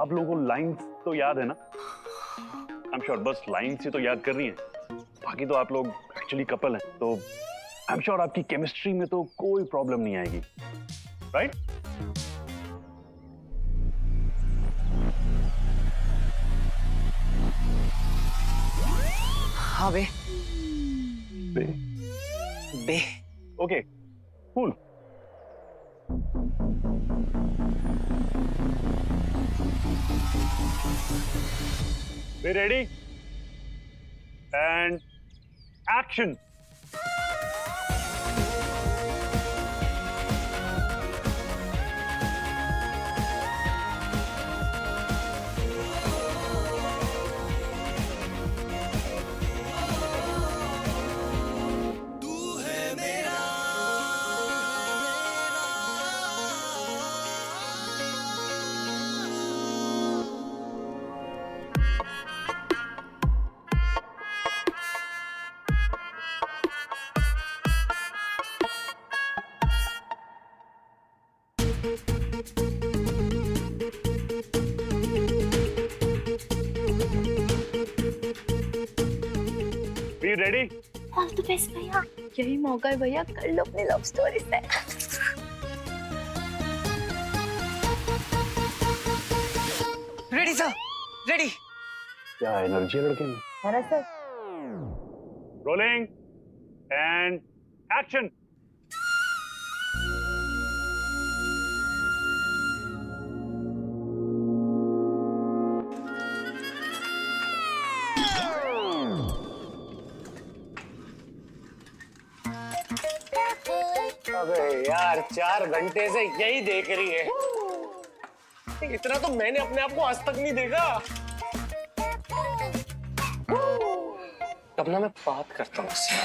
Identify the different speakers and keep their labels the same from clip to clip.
Speaker 1: आप लोगों को लाइंस तो याद है ना? आई एम श्योर बस लाइंस ही तो याद कर रही हैं, बाकी तो आप लोग एक्चुअली कपल हैं, तो आई एम श्योर आपकी केमिस्ट्री में तो कोई प्रॉब्लम नहीं आएगी, राइट?
Speaker 2: हाँ बे।
Speaker 1: बे?
Speaker 2: बे।
Speaker 1: Okay, cool. Be ready? And action! Be ready?
Speaker 3: All the best भैया, यही मौका है भैया, कर लो अपनी लव स्टोरी से।
Speaker 2: Ready sir, ready.
Speaker 1: क्या एनर्जी है लड़के में?
Speaker 3: है ना सर?
Speaker 1: Rolling and action!
Speaker 2: अबे यार 4 घंटे से यही देख रही है। इतना तो मैंने अपने आप को आज तक नहीं देखा। तब ना मैं बात करता हूँ उससे।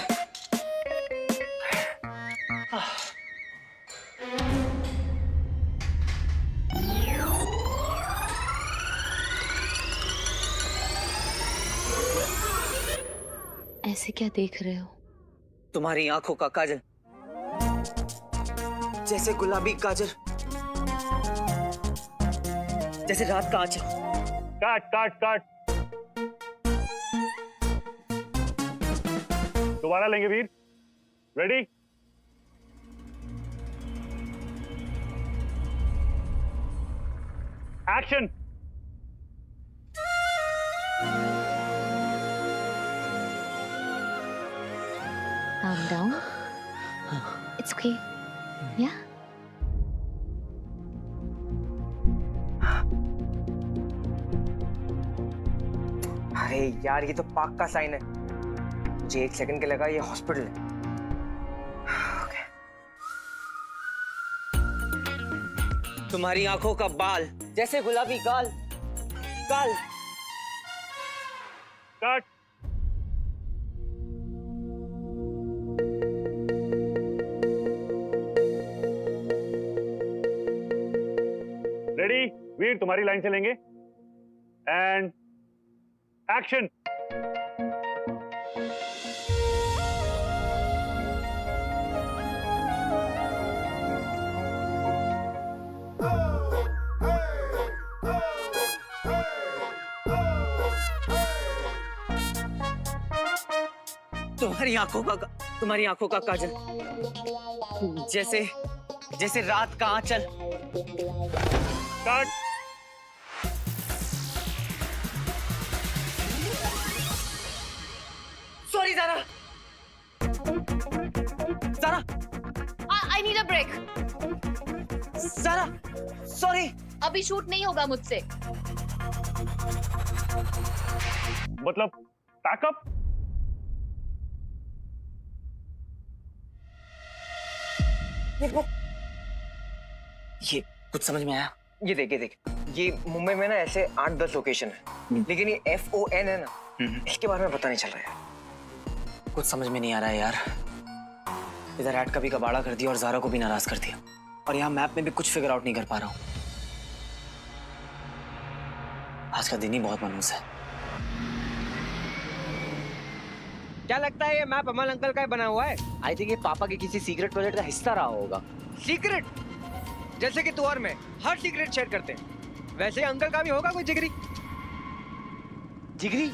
Speaker 3: ऐसे क्या देख रहे हो?
Speaker 2: तुम्हारी आंखों का काजल, जैसे गुलाबी काजल, जैसे रात का आंचल।
Speaker 1: काट काट काट। दोबारा लेंगे Veer. Ready? Action!
Speaker 3: Calm down. It's okay. Yeah.
Speaker 2: अरे यार ये तो पाक का साइन है। मुझे 1 सेकंड के लगा ये हॉस्पिटल है। Okay. तुम्हारी आंखों का बाल जैसे गुलाबी गाल, गाल।
Speaker 1: काट। रेडी? वीर तुम्हारी लाइन से लेंगे। And action!
Speaker 2: तुम्हारी आंखों का काजल, जैसे जैसे रात का आंचल।
Speaker 1: काट।
Speaker 2: Sorry Zara, Zara,
Speaker 3: I need a break.
Speaker 2: Zara, sorry.
Speaker 3: अभी शूट नहीं होगा मुझसे।
Speaker 1: मतलब पैकअप?
Speaker 2: ये कुछ समझ में आया? ये देख ये मुंबई में ना ऐसे 8-10 लोकेशन है, लेकिन ये FON है ना, इसके बारे में पता नहीं चल रहा है। कुछ समझ में नहीं आ रहा है यार। इधर ऐड का भी कबाड़ा कर दिया और ज़ारा को भी नाराज कर दिया, और यहाँ मैप में भी कुछ फिगर आउट नहीं कर पा रहा हूँ। आज का दिन ही बहुत मनहूस है।
Speaker 4: क्या लगता है ये मैप अमन अंकल का ही बना हुआ है?
Speaker 2: आई थिंक ये पापा के किसी सीक्रेट प्रोजेक्ट का हिस्सा रहा होगा।
Speaker 4: सीक्रेट? जैसे कि तू और मैं हर सीक्रेट शेयर करते हैं। वैसे अंकल का भी होगा कोई जिगरी।
Speaker 2: जिगरी?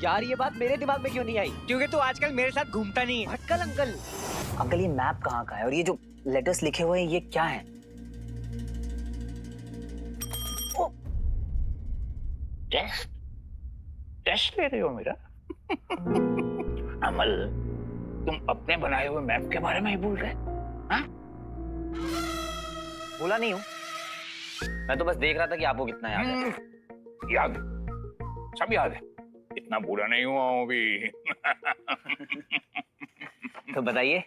Speaker 2: यार ये बात मेरे दिमाग में क्यों नहीं आई?
Speaker 4: क्योंकि तू आजकल मेरे साथ घूमता नहीं है।
Speaker 2: भटकल अंकल। अंकल ये मैप कहाँ का है और ये जो लेटर्स लिखे हुए हैं ये क्या है?
Speaker 5: टेस्ट टेस्ट ले रहे हो मेरा? अमल, तुम अपने बनाए हुए मैप के बारे में ही भूल गए? हाँ?
Speaker 2: भूला नहीं हूँ, मैं तो बस देख रहा था कि आपको कितना याद है।
Speaker 5: याद, सब याद है, इतना बुरा नहीं हुआ हूँ अभी।
Speaker 2: तो बताइए।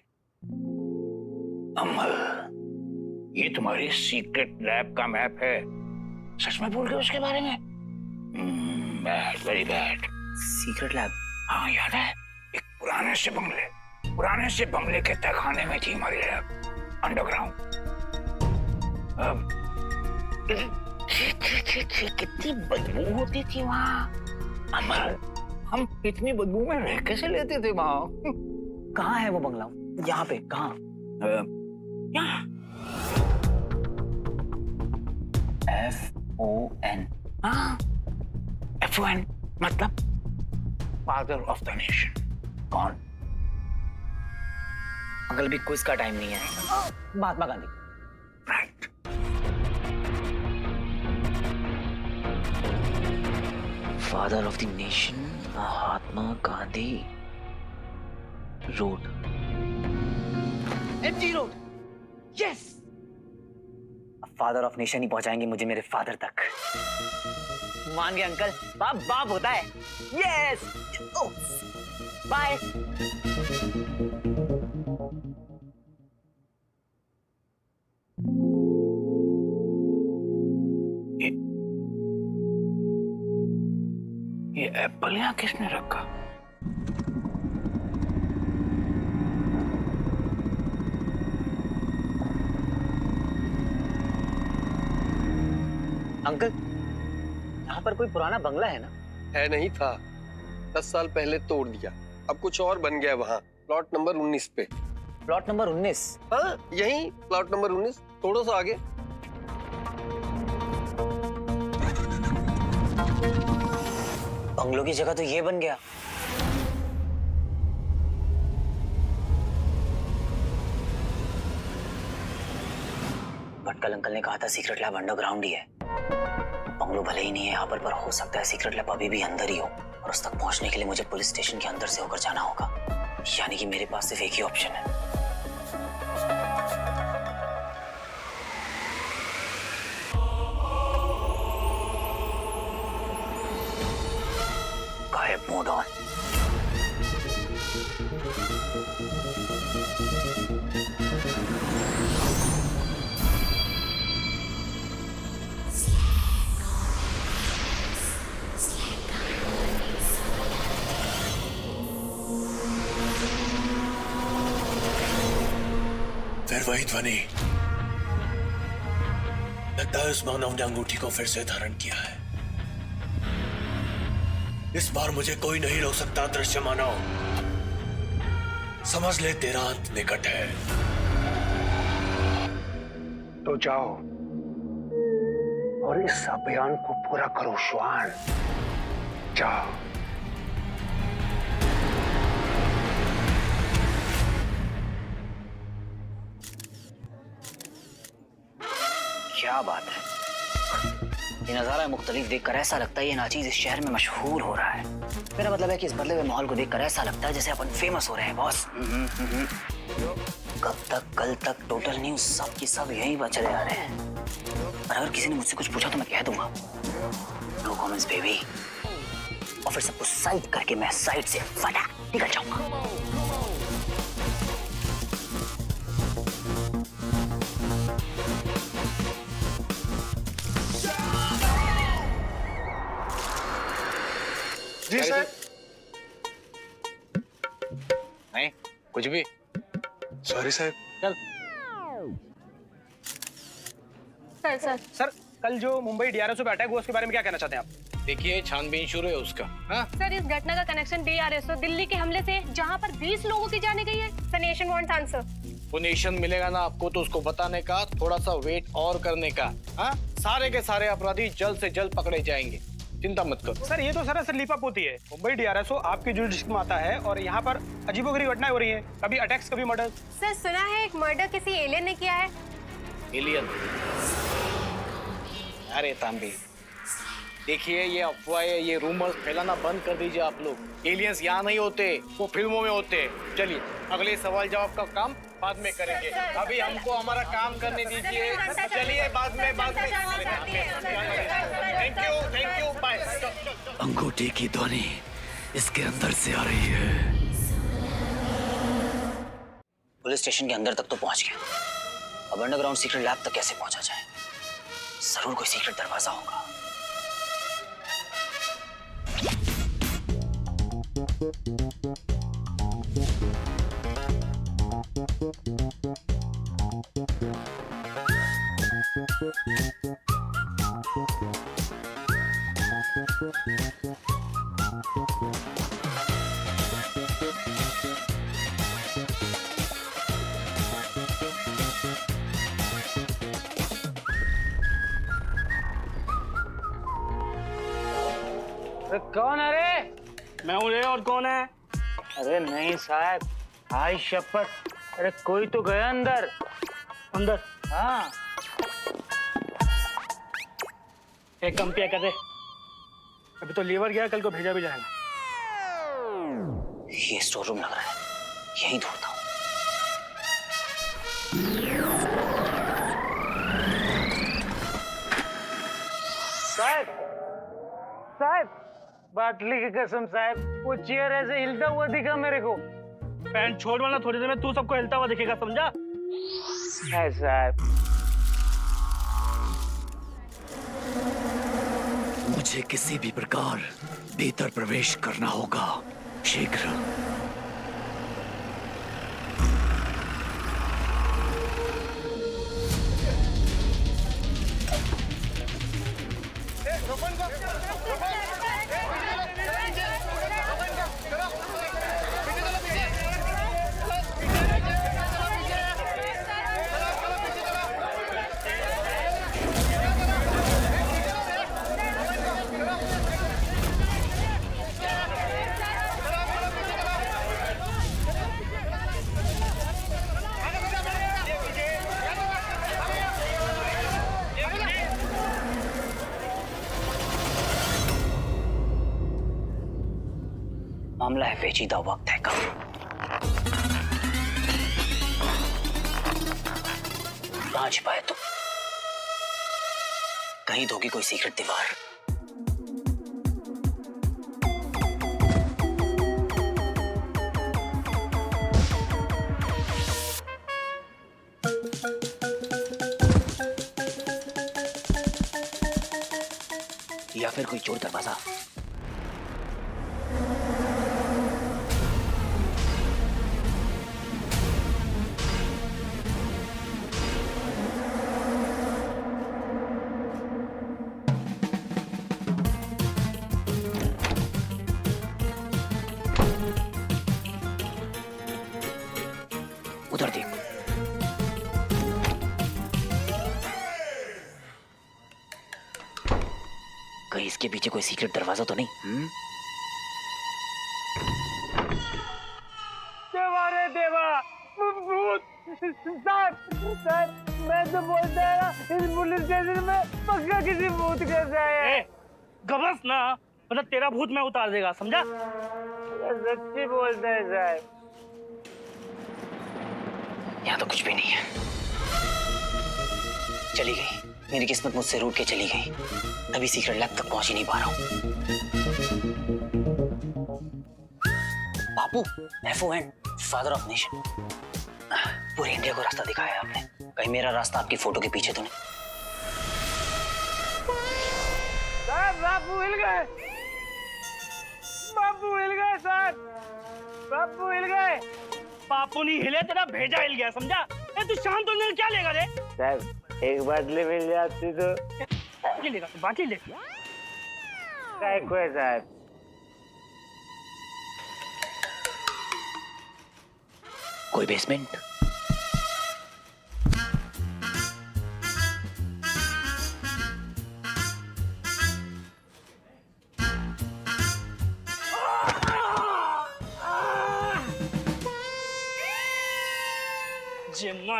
Speaker 5: अमल, ये तुम्हारी सीक्रेट लैब का मैप है, सच में भूल गए उसके बारे में? Bad, very bad.
Speaker 2: Secret lab?
Speaker 5: हाँ याद है, एक पुराने से बंगले के तहखाने में थी हमारी लैब, अंडरग्राउंड। कितनी बदबू होती थी वहाँ। अमर, हम इतनी बदबू में रह कैसे लेते थे वहाँ?
Speaker 2: कहाँ है वो बंगला? यहाँ पे कहाँ?
Speaker 5: यहाँ।
Speaker 2: FON?
Speaker 5: हाँ, FON मतलब फादर ऑफ द नेशन। कौन?
Speaker 2: अंकल अभी क्विज का टाइम नहीं है। Mahatma Gandhi.
Speaker 5: Right.
Speaker 2: Father of the nation, Mahatma Gandhi road.
Speaker 4: MG road. Yes.
Speaker 2: Father of nation ही पहुंचाएंगे मुझे मेरे फादर तक। मान गए अंकल, बाप बाप होता है। यस। बाय।
Speaker 5: ये एप्पल यहाँ किसने रखा?
Speaker 2: अंकल, यहाँ पर कोई पुराना बंगला है ना?
Speaker 6: है नहीं था, 10 साल पहले तोड़ दिया, अब कुछ और बन गया वहाँ, प्लॉट नंबर 19 पे।
Speaker 2: Plot number 19?
Speaker 6: हाँ यही प्लॉट नंबर 19, थोड़ा सा आगे।
Speaker 2: बंगलों की जगह तो ये बन गया। भटकल अंकल ने कहा था सीक्रेट लैब अंडरग्राउंड ही है। बंगलो भले ही नहीं है यहाँ पर हो सकता है सीक्रेट लैब अभी भी अंदर ही हो, और उस तक पहुंचने के लिए मुझे पुलिस स्टेशन के अंदर से होकर जाना होगा। यानी कि मेरे पास सिर्फ एक ही ऑप्शन है। गायब मोड ऑन।
Speaker 7: फिर वही ध्वनि। लगता है उस मानव ने अंगूठी को फिर से धारण किया है। इस बार मुझे कोई नहीं रोक सकता। दृश्य मानव, समझ ले तेरा अंत निकट है।
Speaker 5: तो जाओ और इस अभियान को पूरा करो श्वान। जाओ।
Speaker 2: क्या बात है, ये नजारा मुख्तलिफ देखकर ऐसा लगता है ये नाचीज इस शहर में मशहूर हो रहा है। मेरा मतलब है कि इस बदले हुए माहौल को देखकर ऐसा लगता है जैसे अपन फेमस हो रहे हैं बॉस। कब तक, कल तक टोटल न्यूज सब की सब यहीं पर चले आ रहे हैं। और अगर किसी ने मुझसे कुछ पूछा तो मैं कह दूंगा नो कमेंट्स बेबी, और फिर सबको साइड करके मैं साइड से फटाक निकल जाऊंगा।
Speaker 6: जी सर।
Speaker 5: नहीं कुछ भी।
Speaker 6: Sorry sir.
Speaker 4: सर कल जो मुंबई DRSO पे अटैक हुआ उसके बारे में क्या कहना चाहते हैं आप?
Speaker 5: देखिए छानबीन शुरू है उसका। हाँ?
Speaker 8: सर इस घटना का कनेक्शन DRSO दिल्ली के हमले से जहां पर 20 लोगों की जाने गई है। The nation wants answer.
Speaker 7: Donation मिलेगा ना आपको तो उसको बताने का, थोड़ा सा वेट और करने का। हाँ, सारे के सारे अपराधी जल्द से जल्द पकड़े जाएंगे, चिंता मत करो।
Speaker 8: सर ये तो सरासर लीपापोती है। मुंबई DRSO आपकी जुरिडिक्शन में आता है और यहाँ पर अजीबोगरीब घटनाएं हो रही हैं, कभी अटैक्स कभी मर्डर।
Speaker 9: सर सुना है एक मर्डर किसी एलियन ने किया है।
Speaker 7: एलियन? अरे तांबे, देखिए ये अफवाह है, ये रूमर्स फैलाना बंद कर दीजिए आप लोग। एलियंस यहाँ नहीं होते, वो फिल्मों में होते हैं। चलिए अगले सवाल जवाब का काम बाद में करेंगे, अभी हमको हमारा काम करने दीजिए। चलिए बाद में थैंक यू बाय।
Speaker 10: अंगूठी की ध्वनि इसके अंदर से आ रही है।
Speaker 2: पुलिस स्टेशन के अंदर तक तो पहुंच गया, अब अंडरग्राउंड सीक्रेट लैब तक कैसे पहुंचा जाए? जरूर कोई सीक्रेट दरवाजा होगा।
Speaker 4: कौन है रे?
Speaker 8: मैं हूँ रे, और कौन है?
Speaker 4: अरे नहीं साहब, हाय शपथ, अरे कोई तो गया अंदर।
Speaker 8: अंदर?
Speaker 4: हाँ।
Speaker 8: एक कम पिया कर दे, अभी तो लीवर गया, कल को भेजा भी जाएगा।
Speaker 2: ये स्टोर रूम लग रहा है, यहीं ढूंढता हूँ।
Speaker 4: साहब साहब, बाटली की कसम साहब, वो चेयर ऐसे हिलता हुआ दिखा मेरे को।
Speaker 8: पैंट छोड़ वाला, थोड़ी देर में तू सबको हिलता हुआ दिखेगा, समझा?
Speaker 4: है साहब।
Speaker 10: मुझे किसी भी प्रकार भीतर प्रवेश करना होगा, शीघ्र।
Speaker 2: मामला है पेचीदा, वक्त है कम। कहाँ छिपाए तुम? कहीं तो होगी कोई सीक्रेट दीवार। या फिर कोई चोर दरवाजा। उधर देख। कहीं इसके पीछे कोई सीक्रेट दरवाजा तो नहीं?
Speaker 4: देवा रे देवा, भूत! साहब साहब, मैं तो बोलता है ना, इस पुलिस स्टेशन में पक्का किसी भूत के है।
Speaker 8: गबस ना, मतलब तेरा भूत मैं उतार देगा, समझा?
Speaker 4: सच्ची बोलता है साहब।
Speaker 2: यहाँ तो कुछ भी नहीं है। चली गई, मेरी किस्मत मुझसे रूठ के चली गई। अभी सीक्रेट लैब तक पहुंच ही नहीं पा रहा हूँ। बापू, FON, फादर ऑफ नेशन, पूरे इंडिया को रास्ता दिखाया है आपने। कहीं मेरा रास्ता आपकी फोटो के पीछे तो नहीं?
Speaker 4: साहब बापू हिल गए, बापू हिल गए साहब, बापू हिल गए।
Speaker 8: पापू नहीं हिले, तेरा भेजा हिल गया, समझा? तू शांत होने क्या लेगा रे?
Speaker 4: साहब एक बाटली मिल जाती तो।
Speaker 8: बाटली लेगा, बाटली ले।
Speaker 4: काय को है साहब?
Speaker 2: कोई बेसमेंट?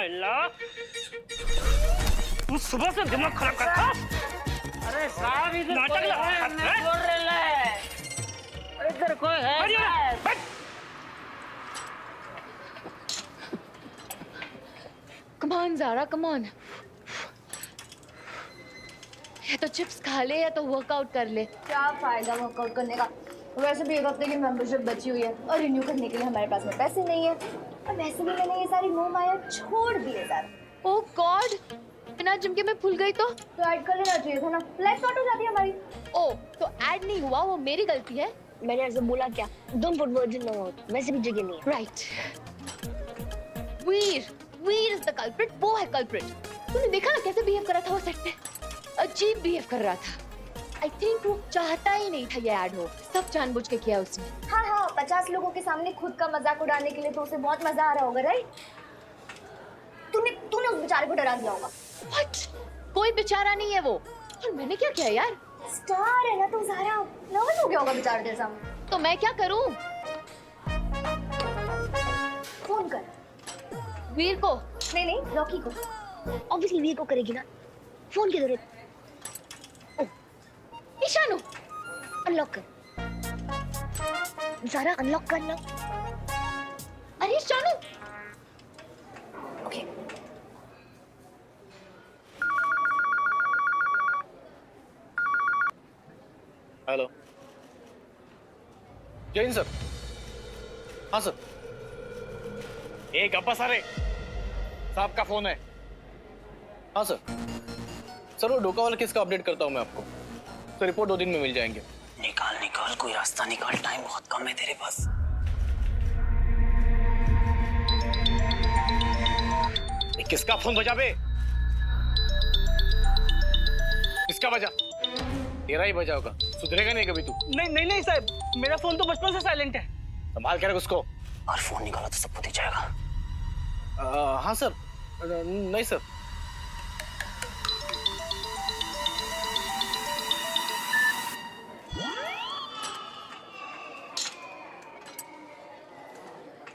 Speaker 4: साला तू सुबह से दिमाग खराब करता। अरे साहब इधर
Speaker 5: नाटक लगा रहा है।
Speaker 4: बोल रहा है इधर कोई है साहब।
Speaker 3: Come on, Zara, come on. या तो चिप्स खा ले या तो वर्कआउट कर ले।
Speaker 11: क्या फायदा वर्कआउट करने का? वैसे भी 1 हफ्ते की मेंबरशिप बची हुई है और रिन्यू करने के लिए हमारे पास में पैसे नहीं है और वैसे भी मैंने ये सारी मोह माया छोड़ दी है यार।
Speaker 3: ओह गॉड, बिना जिम के मैं भूल गई तो
Speaker 11: ऐड कर लेना चाहिए था ना, लाइफ शॉर्ट हो जाती है हमारी।
Speaker 3: ओह तो ऐड नहीं हुआ, वो मेरी गलती है।
Speaker 11: मैंने ऐसे बोला क्या? तुम फुट वर्जिन न हो, वैसे भी जगह नहीं है।
Speaker 3: Right. Veer is the culprit, वो है कल्प्रिट। तूने देखा ना कैसे बिहेव कर रहा था वो सेट पे? अजीब बिहेव कर रहा था। आई थिंक वो चाहता ही नहीं था ये ऐड हो, सब जानबूझ के किया उसने।
Speaker 11: हाँ 50 लोगों के सामने खुद का मजाक उड़ाने के लिए तो उसे बहुत मजा आ रहा होगा, राइट? तूने उस बेचारे को डरा दिया होगा।
Speaker 3: व्हाट? कोई बेचारा नहीं है वो। और मैंने क्या किया यार?
Speaker 11: स्टार है ना तो ज़ारा, नर्वस हो गया होगा बेचारे तेरे सामने।
Speaker 3: तो मैं क्या करूं?
Speaker 11: फोन कर।
Speaker 3: वीर को?
Speaker 11: नहीं रॉकी को। ऑब्वियसली वीर को करेगी ना, फोन की जरूरत।
Speaker 3: ईशानु
Speaker 11: अनलॉक कर। ज़ारा अनलॉक कर ना।
Speaker 3: अरे Ishanu.
Speaker 11: Okay.
Speaker 7: Hello Jain sir. हाँ सर। एक गप्पा सारे साहब का फोन है। हाँ सर। सर वो डोका वाला केस का अपडेट करता हूँ मैं आपको। तो रिपोर्ट 2 दिन में मिल जाएंगे।
Speaker 2: निकाल कोई रास्ता निकाल, टाइम बहुत कम है तेरे पास।
Speaker 7: किसका फोन बजा बे? किसका बजा? तेरा ही बजा होगा, सुधरेगा नहीं कभी तू।
Speaker 4: नहीं साहब, मेरा फोन तो बचपन से साइलेंट है।
Speaker 7: संभाल के रख उसको।
Speaker 2: और फोन निकाला तो सब पता जाएगा।
Speaker 7: हाँ सर। नहीं सर।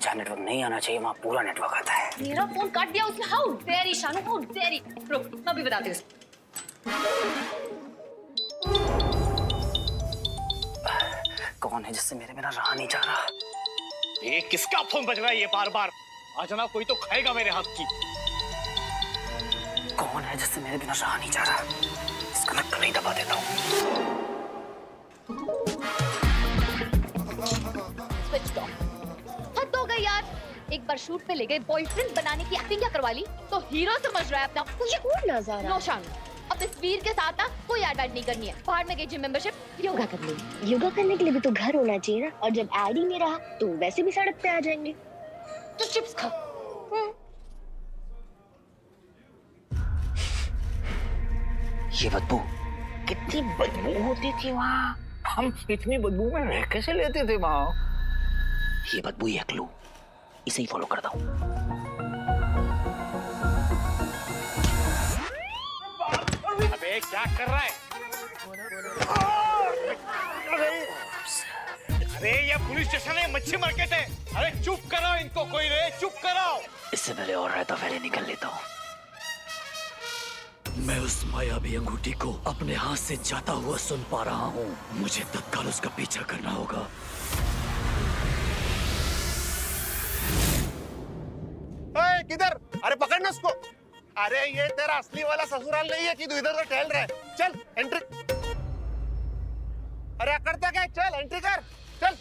Speaker 2: जहाँ नेटवर्क नहीं आना चाहिए वहाँ पूरा नेटवर्क आता है।
Speaker 3: मेरा फोन काट दिया उसने। How dare Ishanu, how dare. रुक मैं अभी बताती हूँ।
Speaker 2: कौन है जिससे मेरे बिना रहा नहीं जा रहा?
Speaker 7: ये किसका फोन बज रहा है ये बार-बार? आज ना कोई तो खाएगा मेरे हाथ की।
Speaker 2: कौन है जिससे मेरे बिना रहा नहीं जा रहा? इसका मैं कल ही दबा देता हूँ।
Speaker 3: Switch off. हद हो गई यार। एक बार शूट पे ले गए, बॉयफ्रेंड बनाने की एक्टिंग क्या करवा ली? तो हीरो समझ रहा है अपना।
Speaker 11: मुझे कौन नजर
Speaker 3: नो शान, अब इस वीर के साथ ना कोई ऐड नहीं करनी है। बाहर में गई जिम मेंबरशिप, योगा कर ली।
Speaker 11: योगा करने के लिए भी तो घर होना चाहिए ना, और जब ऐड ही नहीं रहा तो वैसे भी सड़क पे आ जाएंगे।
Speaker 3: तो चिप्स खा।
Speaker 5: ये बदबू, कितनी बदबू होती थी वहाँ। हम इतनी बदबू में रह कैसे लेते थे वहाँ?
Speaker 2: ये बदबू ही है क्लू, इसे ही फॉलो करता हूँ।
Speaker 7: अबे क्या कर रहा है? अरे ये पुलिस स्टेशन है, मच्छी मार्केट है। अरे चुप कराओ इनको, कोई रे चुप कराओ।
Speaker 2: इससे पहले और रहता पहले निकल लेता हूँ।
Speaker 10: मैं उस मायावी अंगूठी को अपने हाथ से जाता हुआ सुन पा रहा हूँ। मुझे तत्काल उसका पीछा करना होगा।
Speaker 6: किधर? अरे पकड़ना उसको। अरे ये तेरा असली वाला ससुराल नहीं है कि तू इधर उधर टहल रहा है। चल एंट्री। अरे अकड़ता क्या? चल एंट्री कर, चल।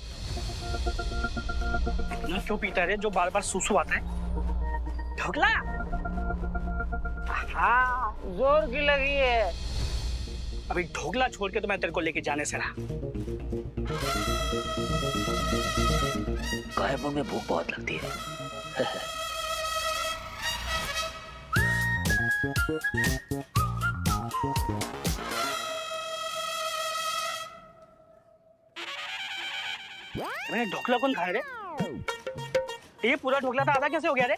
Speaker 4: इतना क्यों पीता है जो बार बार सुसु आता है? ढोकला। हाँ जोर की लगी है। अभी ढोकला छोड़ के तो मैं तेरे को लेके जाने से रहा।
Speaker 2: गायबों में भूख बहुत लगती है।
Speaker 4: मैंने ढोकला कौन खाया रे? ये पूरा ढोकला था, आधा कैसे हो गया रे?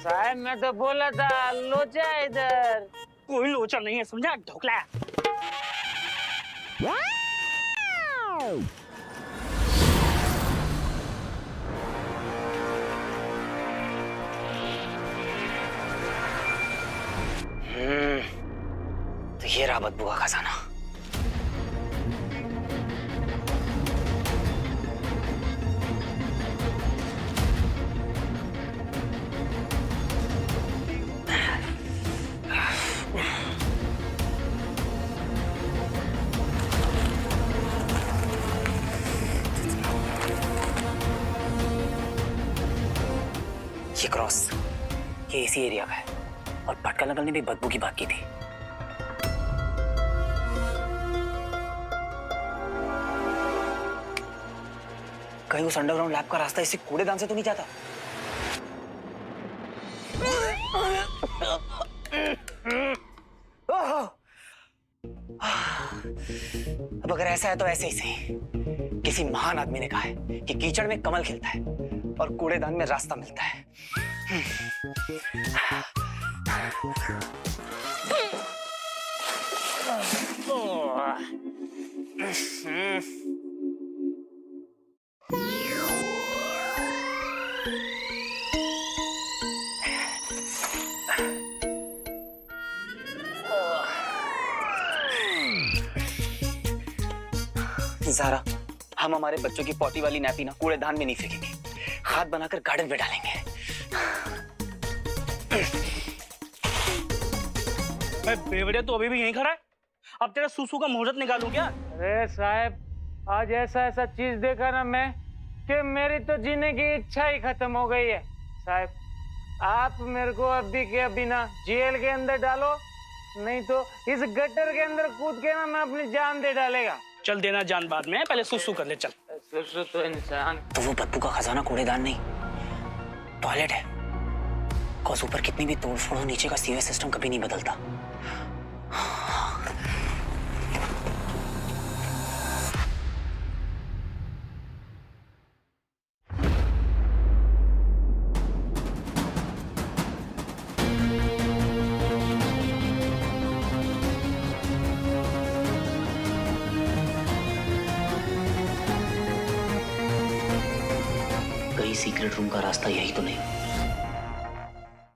Speaker 4: साहब मैं तो बोला था लोचा इधर। कोई लोचा नहीं है समझा, ढोकला है।
Speaker 2: ये रहा बदबू का खजाना। ये क्रॉस, ये इसी एरिया का है और पटकल अंकल ने भी बदबू की बात की थी। कहीं उस अंडरग्राउंड लैब का रास्ता इसी कूड़ेदान से तो नहीं जाता? अब अगर ऐसा है तो ऐसे ही सही। किसी महान आदमी ने कहा है कि कीचड़ में कमल खिलता है और कूड़ेदान में रास्ता मिलता है। ज़ारा, हम हमारे बच्चों की पॉटी वाली नैपी ना कूड़ेदान में नहीं फेंकेंगे, खाद बनाकर गार्डन में डालेंगे।
Speaker 8: बेवड़े तो अभी भी यहीं खड़ा है। अब तेरा सूसू का मुहूर्त निकालूं क्या?
Speaker 4: अरे साहब, आज ऐसा ऐसा चीज देखा ना मैं कि मेरी तो जीने की इच्छा ही खत्म हो गई है। साहब, आप मेरे को अभी के अभी ना जेल के अंदर डालो, नहीं तो इस गटर के अंदर कूद के ना मैं अपनी जान दे डालेगा।
Speaker 8: चल देना जान बाद में, पहले सुसु कर ले। चल।
Speaker 4: सुसु तो इंसान।
Speaker 2: तो वो बदबू का खजाना कूड़ेदान नहीं, टॉयलेट है। कॉज ऊपर कितनी भी तोड़फोड़ हो, नीचे का सीवेज सिस्टम कभी नहीं बदलता। कहीं सीक्रेट रूम का रास्ता यही तो नहीं?